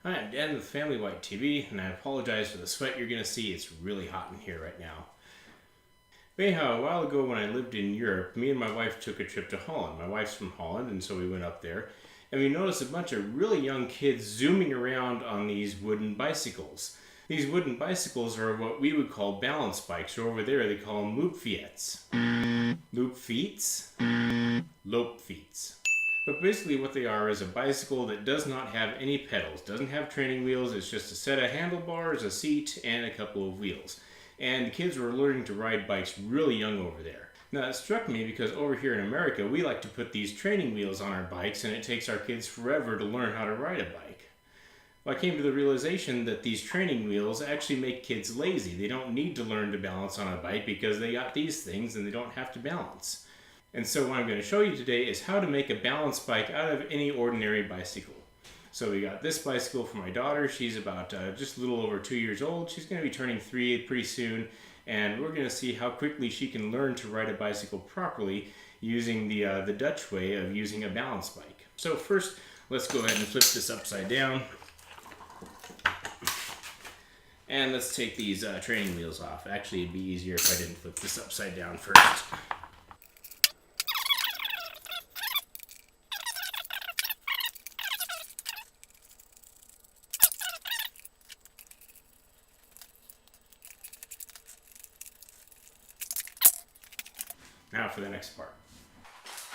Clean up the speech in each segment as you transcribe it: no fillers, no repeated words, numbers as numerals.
Hi, I'm Dan with Family White TV, and I apologize for the sweat you're going to see. It's really hot in here right now. But anyhow, a while ago when I lived in Europe, me and my wife took a trip to Holland. My wife's from Holland, and so we went up there, and we noticed a bunch of really young kids zooming around on these wooden bicycles. These wooden bicycles are what we would call balance bikes, or over there they call them loopfiets. Loopfiets? Loopfiets. But basically what they are is a bicycle that does not have any pedals, doesn't have training wheels, it's just a set of handlebars, a seat, and a couple of wheels. And the kids were learning to ride bikes really young over there. Now it struck me because over here in America we like to put these training wheels on our bikes and it takes our kids forever to learn how to ride a bike. Well, I came to the realization that these training wheels actually make kids lazy. They don't need to learn to balance on a bike because they got these things and they don't have to balance. And so what I'm going to show you today is how to make a balance bike out of any ordinary bicycle. So we got this bicycle for my daughter. She's about just a little over 2 years old. She's going to be turning 3 pretty soon. And we're going to see how quickly she can learn to ride a bicycle properly using the Dutch way of using a balance bike. So first, let's go ahead and flip this upside down. And let's take these training wheels off. Actually, it'd be easier if I didn't flip this upside down first. Now for the next part.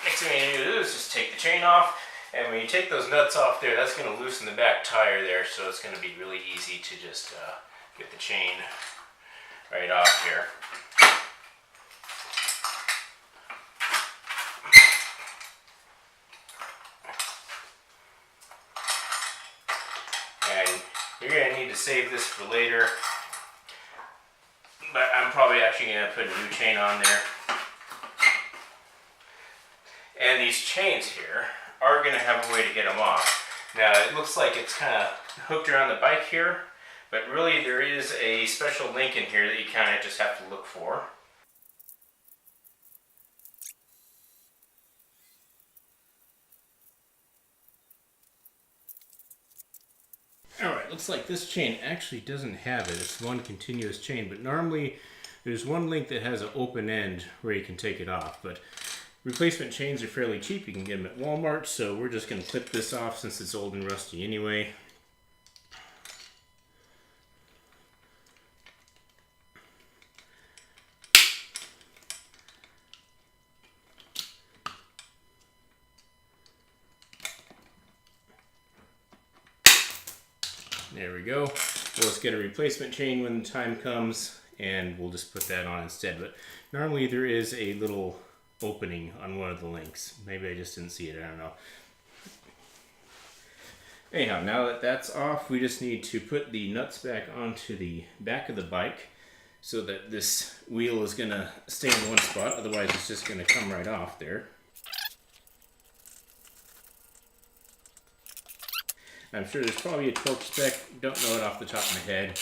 Next thing you need to do is just take the chain off, and when you take those nuts off there, that's going to loosen the back tire there, so it's going to be really easy to just get the chain right off here. And you're going to need to save this for later, but I'm probably actually going to put a new chain on there. And these chains here are going to have a way to get them off. Now it looks like it's kind of hooked around the bike here, but really there is a special link in here that you kind of just have to look for. Alright, looks like this chain actually doesn't have it. It's one continuous chain, but normally there's one link that has an open end where you can take it off, but replacement chains are fairly cheap. You can get them at Walmart, so we're just going to clip this off since it's old and rusty anyway. There we go. Let's get a replacement chain when the time comes, and we'll just put that on instead. But normally there is a little opening on one of the links. Maybe I just didn't see it, I don't know. Anyhow, now that that's off, we just need to put the nuts back onto the back of the bike so that this wheel is going to stay in one spot, otherwise it's just going to come right off there. I'm sure there's probably a torque spec, don't know it off the top of my head.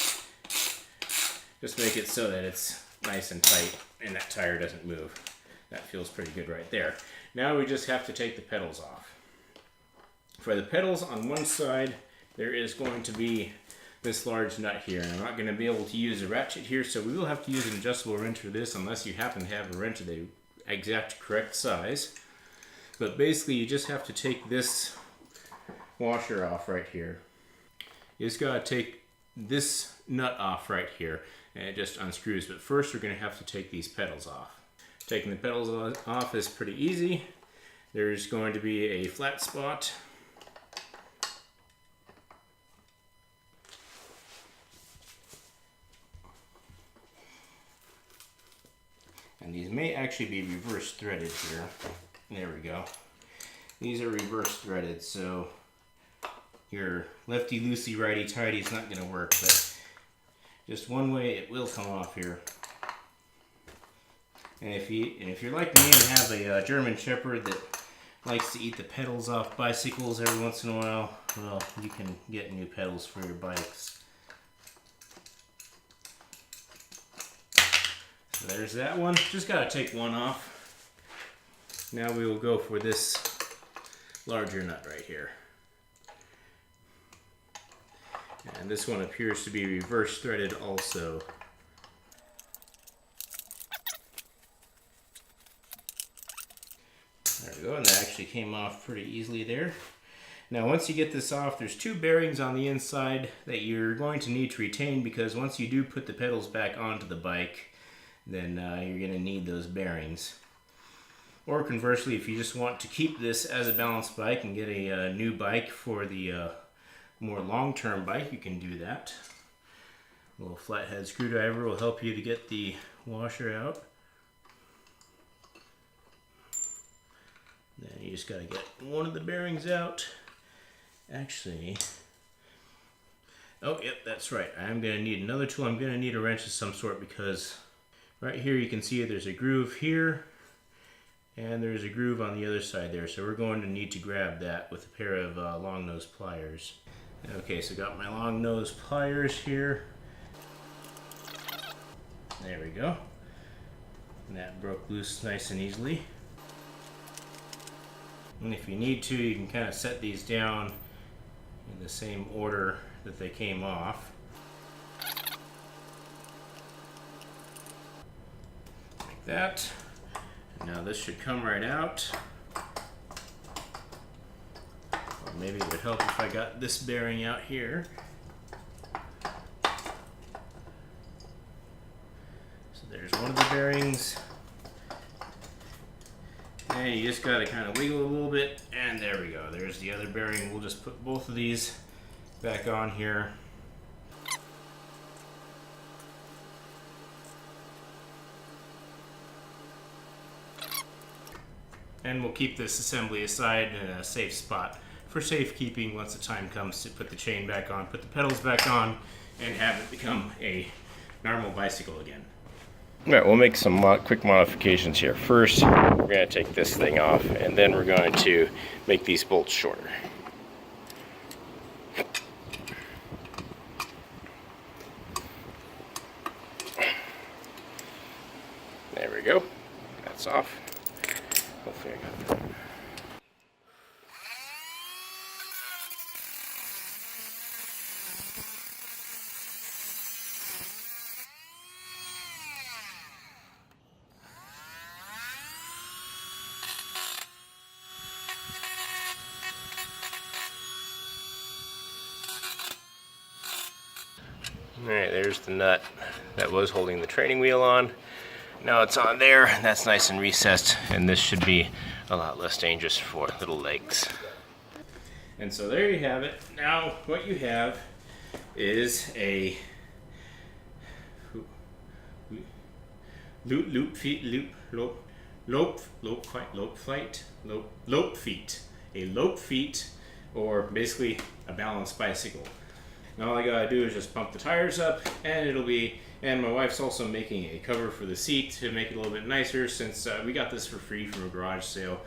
Just make it so that it's nice and tight and that tire doesn't move. That feels pretty good right there. Now we just have to take the pedals off. For the pedals on one side, there is going to be this large nut here. And I'm not going to be able to use a ratchet here, so we will have to use an adjustable wrench for this unless you happen to have a wrench of the exact correct size. But basically, you just have to take this washer off right here. You just got to take this nut off right here, and it just unscrews. But first, we're going to have to take these pedals off. Taking the pedals off is pretty easy. There's going to be a flat spot. And these may actually be reverse threaded here. There we go. These are reverse threaded, so your lefty loosey righty tighty is not going to work, but just one way it will come off here. And if you're like me and have a German Shepherd that likes to eat the pedals off bicycles every once in a while, well, you can get new pedals for your bikes. So there's that one. Just gotta take one off. Now we will go for this larger nut right here. And this one appears to be reverse threaded also. There we go, and that actually came off pretty easily there. Now once you get this off, there's two bearings on the inside that you're going to need to retain, because once you do put the pedals back onto the bike, then you're going to need those bearings. Or conversely, if you just want to keep this as a balance bike and get a new bike for the more long-term bike, you can do that. A little flathead screwdriver will help you to get the washer out. Then you just got to get one of the bearings out. Actually, oh yep, that's right. I'm going to need another tool. I'm going to need a wrench of some sort, because right here you can see there's a groove here and there's a groove on the other side there. So we're going to need to grab that with a pair of long nose pliers. Okay, so got my long nose pliers here. There we go. And that broke loose nice and easily. And if you need to, you can kind of set these down in the same order that they came off. Like that. And now this should come right out. Or maybe it would help if I got this bearing out here. So there's one of the bearings. And you just got to kind of wiggle a little bit, and there we go. There's the other bearing. We'll just put both of these back on here. And we'll keep this assembly aside in a safe spot for safekeeping once the time comes to put the chain back on, put the pedals back on, and have it become a normal bicycle again. Alright, we'll make some quick modifications here. First, we're going to take this thing off, and then we're going to make these bolts shorter. There we go. That's off. Hopefully I got that. Alright, there's the nut that was holding the training wheel on. Now it's on there, that's nice and recessed, and this should be a lot less dangerous for little legs. And so there you have it. Now what you have is a lope feet, a lope feet, or basically a balanced bicycle. Now all I gotta do is just pump the tires up, and it'll be, and my wife's also making a cover for the seat to make it a little bit nicer, since we got this for free from a garage sale.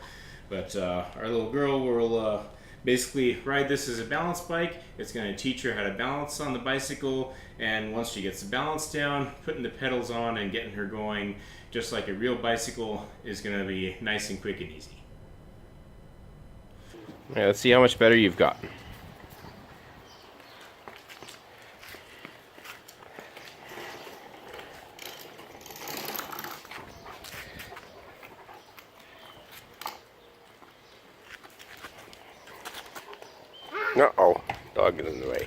But our little girl will basically ride this as a balance bike. It's going to teach her how to balance on the bicycle, and once she gets the balance down, putting the pedals on and getting her going just like a real bicycle is going to be nice and quick and easy. Yeah, let's see how much better you've gotten. Uh-oh, dog is in the way.